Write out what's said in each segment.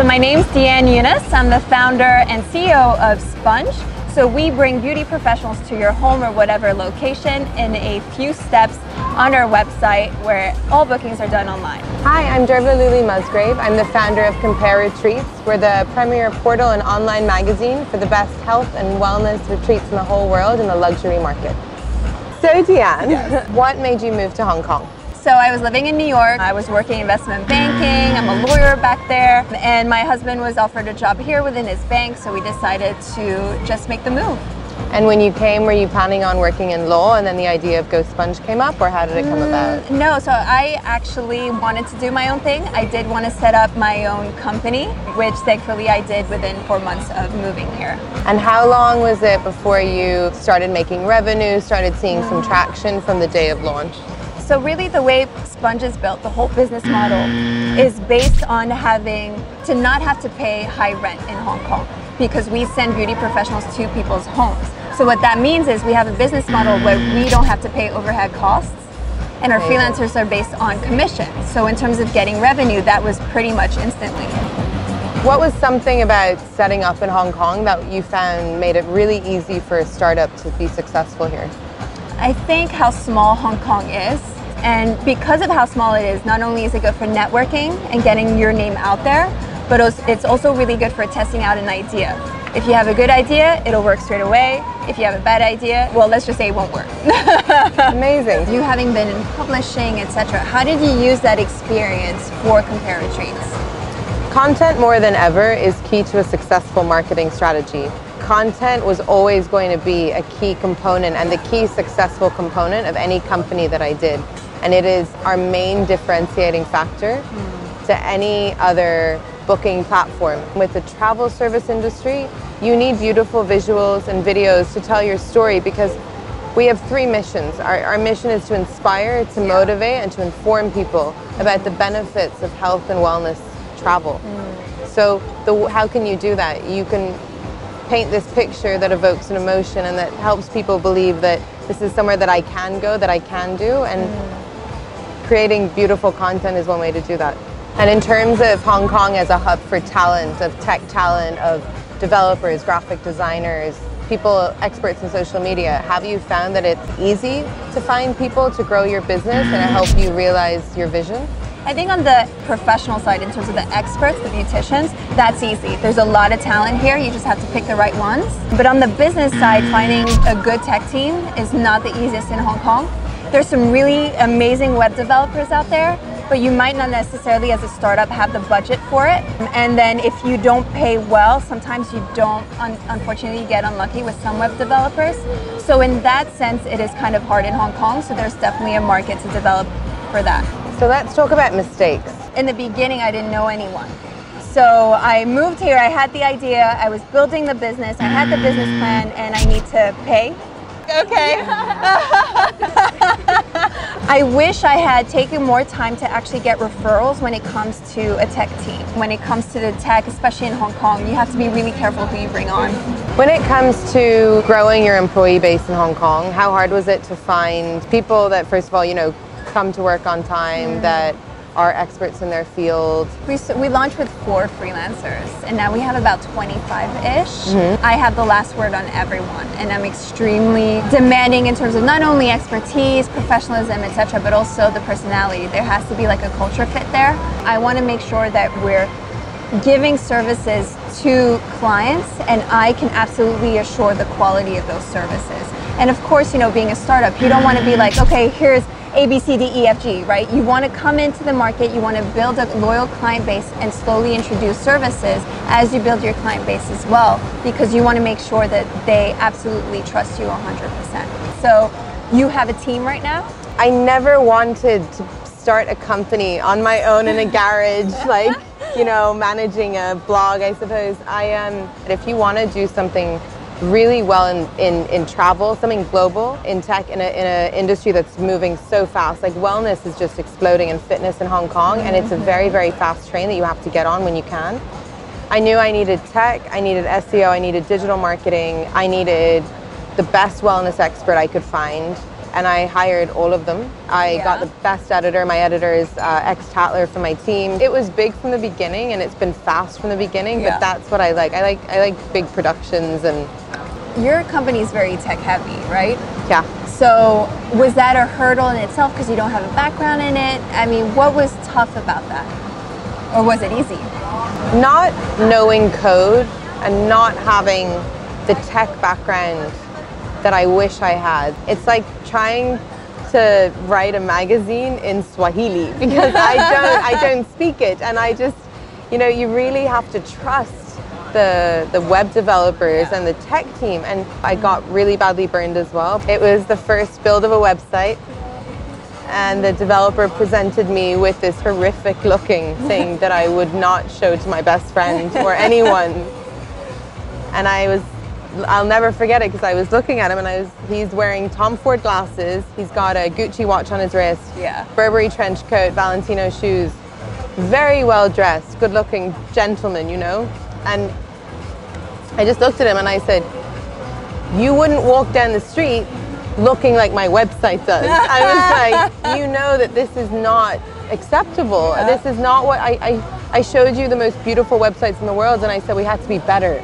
So my name's Deanne Eunice. I'm the founder and CEO of Sponge. So we bring beauty professionals to your home or whatever location in a few steps on our website where all bookings are done online. Hi, I'm Dervla Luli Musgrave. I'm the founder of Compare Retreats. We're the premier portal and online magazine for the best health and wellness retreats in the whole world in the luxury market. So Deanne, yes. What made you move to Hong Kong? So I was living in New York. I was working investment banking. I'm a lawyer back there. And my husband was offered a job here within his bank, so we decided to just make the move. And when you came, were you planning on working in law and then the idea of Go Sponge came up, or how did it come about? No, so I actually wanted to do my own thing. I did want to set up my own company, which thankfully I did within 4 months of moving here. And how long was it before you started making revenue, started seeing some traction from the day of launch? So really the way Sponge is built, the whole business model is based on having to not have to pay high rent in Hong Kong, because we send beauty professionals to people's homes. So what that means is we have a business model where we don't have to pay overhead costs, and our freelancers are based on commission. So in terms of getting revenue, that was pretty much instantly. What was something about setting up in Hong Kong that you found made it really easy for a startup to be successful here? I think how small Hong Kong is, and because of how small it is, not only is it good for networking and getting your name out there, but it's also really good for testing out an idea. If you have a good idea, it'll work straight away. If you have a bad idea, well, let's just say it won't work. Amazing. You having been in publishing, etc., how did you use that experience for Compare Retreats? Content more than ever is key to a successful marketing strategy. Content was always going to be a key component and the key successful component of any company that I did. And it is our main differentiating factor to any other booking platform. With the travel service industry, you need beautiful visuals and videos to tell your story, because we have three missions. Our mission is to inspire, to motivate, and to inform people about the benefits of health and wellness travel. So how can you do that? You can paint this picture that evokes an emotion and that helps people believe that this is somewhere that I can go, that I can do, and creating beautiful content is one way to do that. And in terms of Hong Kong as a hub for talent, of tech talent, of developers, graphic designers, people, experts in social media, have you found that it's easy to find people to grow your business and help you realize your vision? I think on the professional side, in terms of the experts, the beauticians, that's easy. There's a lot of talent here, you just have to pick the right ones. But on the business side, finding a good tech team is not the easiest in Hong Kong. There's some really amazing web developers out there, but you might not necessarily as a startup have the budget for it. And then if you don't pay well, sometimes you don't, unfortunately, get unlucky with some web developers. So in that sense, it is kind of hard in Hong Kong, so there's definitely a market to develop for that. So let's talk about mistakes. In the beginning, I didn't know anyone. So I moved here, I had the idea, I was building the business, I had the business plan, and I need to pay. Okay. I wish I had taken more time to actually get referrals when it comes to a tech team. When it comes to the tech, especially in Hong Kong, you have to be really careful who you bring on. When it comes to growing your employee base in Hong Kong, how hard was it to find people that, first of all, come to work on time, that are experts in their field? We launched with 4 freelancers, and now we have about 25-ish. I have the last word on everyone, and I'm extremely demanding in terms of not only expertise, professionalism, etc., but also the personality. There has to be like a culture fit there. I want to make sure that we're giving services to clients, and I can absolutely assure the quality of those services. And of course, being a startup, you don't want to be like, okay, here's A, B, C, D, E, F, G, right? You want to come into the market, you want to build a loyal client base and slowly introduce services as you build your client base as well, because you want to make sure that they absolutely trust you 100%. So you have a team right now? I never wanted to start a company on my own in a garage, like, managing a blog, I suppose. If you want to do something really well in travel, something global, in tech, in an industry that's moving so fast. Like wellness is just exploding in fitness in Hong Kong, and it's a very, very fast train that you have to get on when you can. I knew I needed tech, I needed SEO, I needed digital marketing, I needed the best wellness expert I could find. and I hired all of them. I got the best editor. My editor is ex-Tatler from my team. It was big from the beginning, and it's been fast from the beginning, but that's what I like. I like big productions. And your company is very tech heavy, right? Yeah. So was that a hurdle in itself because you don't have a background in it? I mean, what was tough about that? Or was it easy? Not knowing code and not having the tech background that I wish I had. It's like trying to write a magazine in Swahili because I don't speak it, and I just, you know, you really have to trust the web developers and the tech team, and I got really badly burned as well. It was the first build of a website, and the developer presented me with this horrific looking thing that I would not show to my best friend or anyone. And I'll never forget it because I was looking at him, and he's wearing Tom Ford glasses, he's got a Gucci watch on his wrist, Burberry trench coat, Valentino shoes, very well dressed, good looking gentleman, you know. And I just looked at him and I said, you wouldn't walk down the street looking like my website does. I was like, you know that this is not acceptable. This is not what I showed you the most beautiful websites in the world, and I said we had to be better.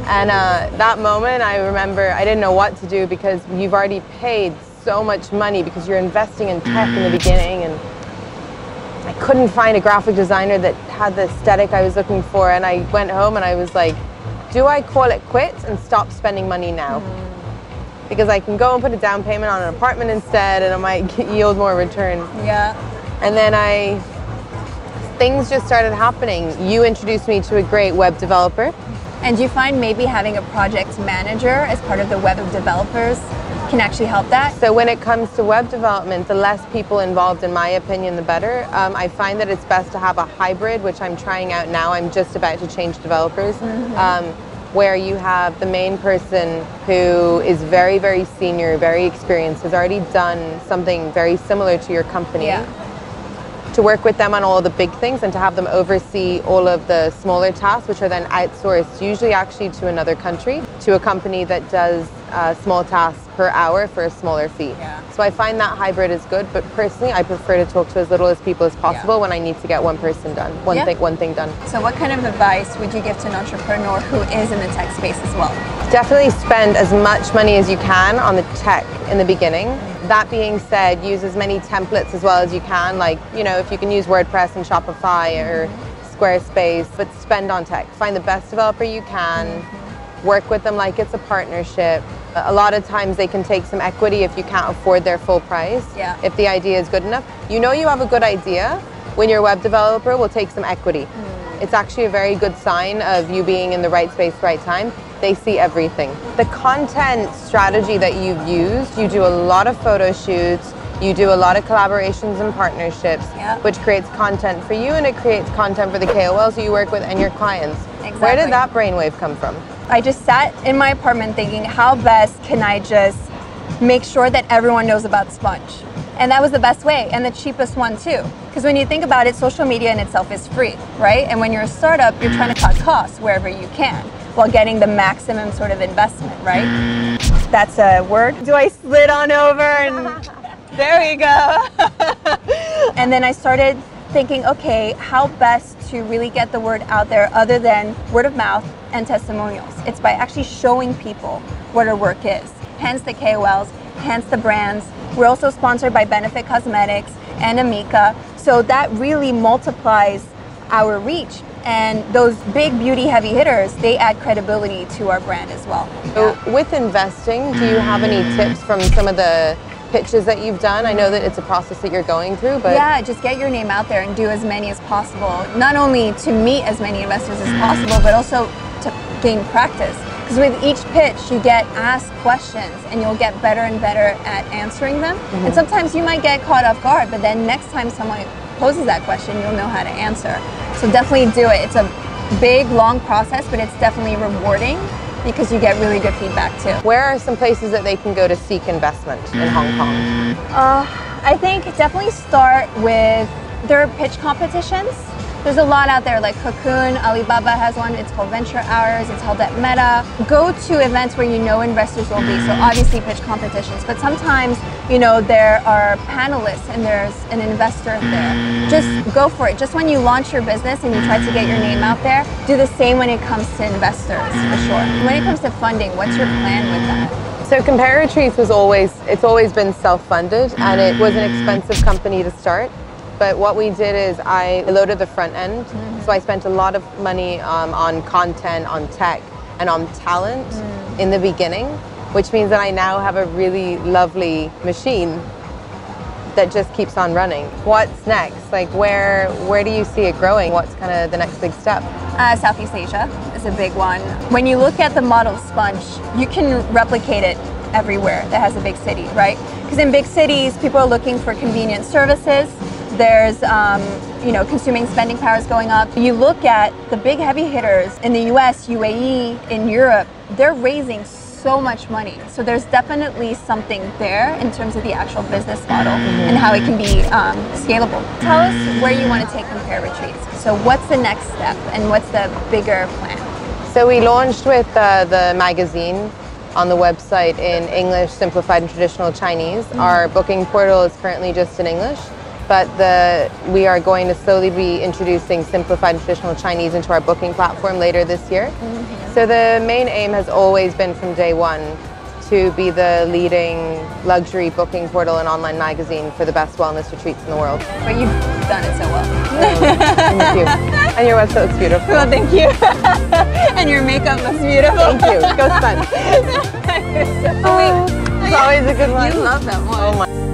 And that moment, I remember I didn't know what to do because you've already paid so much money because you're investing in tech in the beginning, and I couldn't find a graphic designer that had the aesthetic I was looking for. And I went home and I was like, do I call it quits and stop spending money now? Because I can go and put a down payment on an apartment instead, and it might yield more return. And then things just started happening. You introduced me to a great web developer. And do you find maybe having a project manager as part of the web developers can actually help that? So when it comes to web development, the less people involved, in my opinion, the better. I find that it's best to have a hybrid, which I'm trying out now. I'm just about to change developers, where you have the main person who is very, very senior, very experienced, has already done something very similar to your company. To work with them on all the big things and to have them oversee all of the smaller tasks, which are then outsourced, usually actually to another country, to a company that does small tasks per hour for a smaller fee. So I find that hybrid is good, but personally I prefer to talk to as little as people as possible when I need to get one person done, one thing done. So what kind of advice would you give to an entrepreneur who is in the tech space as well? Definitely spend as much money as you can on the tech in the beginning. That being said, use as many templates as well as you can, like, you know, if you can use WordPress and Shopify or Squarespace, but spend on tech. Find the best developer you can, work with them like it's a partnership. A lot of times they can take some equity if you can't afford their full price, if the idea is good enough. You know you have a good idea when your web developer will take some equity. It's actually a very good sign of you being in the right space, right time. They see everything. The content strategy that you've used, you do a lot of photo shoots, you do a lot of collaborations and partnerships, which creates content for you, and it creates content for the KOLs who you work with and your clients. Where did that brainwave come from? I just sat in my apartment thinking, how best can I just make sure that everyone knows about Sponge? And that was the best way, and the cheapest one too. Because when you think about it, social media in itself is free, right? And when you're a startup, you're trying to cut costs wherever you can, while getting the maximum sort of investment, right? That's a word. Do I slid on over and there we go. And then I started thinking, okay, how best to really get the word out there other than word of mouth and testimonials? It's by actually showing people what our work is. Hence the KOLs, hence the brands. We're also sponsored by Benefit Cosmetics and Amica. So that really multiplies our reach. And those big beauty heavy hitters, they add credibility to our brand as well. So with investing, do you have any tips from some of the pitches that you've done? I know that it's a process that you're going through, but yeah, just get your name out there and do as many as possible. Not only to meet as many investors as possible, but also to gain practice. Because with each pitch, you get asked questions and you'll get better and better at answering them. And sometimes you might get caught off guard, but then next time someone poses that question, you'll know how to answer. So definitely do it. It's a big, long process, but it's definitely rewarding because you get really good feedback too. Where are some places that they can go to seek investment in Hong Kong? I think definitely start with their pitch competitions. There's a lot out there like Cocoon, Alibaba has one, it's called Venture Hours, it's held at Meta. Go to events where you know investors will be, so obviously pitch competitions, but sometimes, you know, there are panelists and there's an investor there. Just go for it. Just when you launch your business and you try to get your name out there, do the same when it comes to investors, for sure. When it comes to funding, what's your plan with that? So Compare Retreats was always been self-funded, and it was an expensive company to start. But what we did is I loaded the front end. So I spent a lot of money on content, on tech, and on talent in the beginning, which means that I now have a really lovely machine that just keeps on running. What's next? Like where do you see it growing? What's kind of the next big step? Southeast Asia is a big one. When you look at the model Sponge, you can replicate it everywhere that has a big city, right? Because in big cities, people are looking for convenient services. There's, you know, consuming spending power is going up. You look at the big heavy hitters in the US, UAE, in Europe, they're raising so much money. So there's definitely something there in terms of the actual business model and how it can be scalable. Tell us where you want to take Compare Retreats. So what's the next step and what's the bigger plan? So we launched with the magazine on the website in English, Simplified and Traditional Chinese. Our booking portal is currently just in English, but we are going to slowly be introducing Simplified and Traditional Chinese into our booking platform later this year. So the main aim has always been from day one to be the leading luxury booking portal and online magazine for the best wellness retreats in the world. But you've done it so well. Thank you. And your website looks beautiful. Well, thank you. And your makeup looks beautiful. Thank you. Go Sun. You're so sweet. It's always a good one. You love that one. Oh my.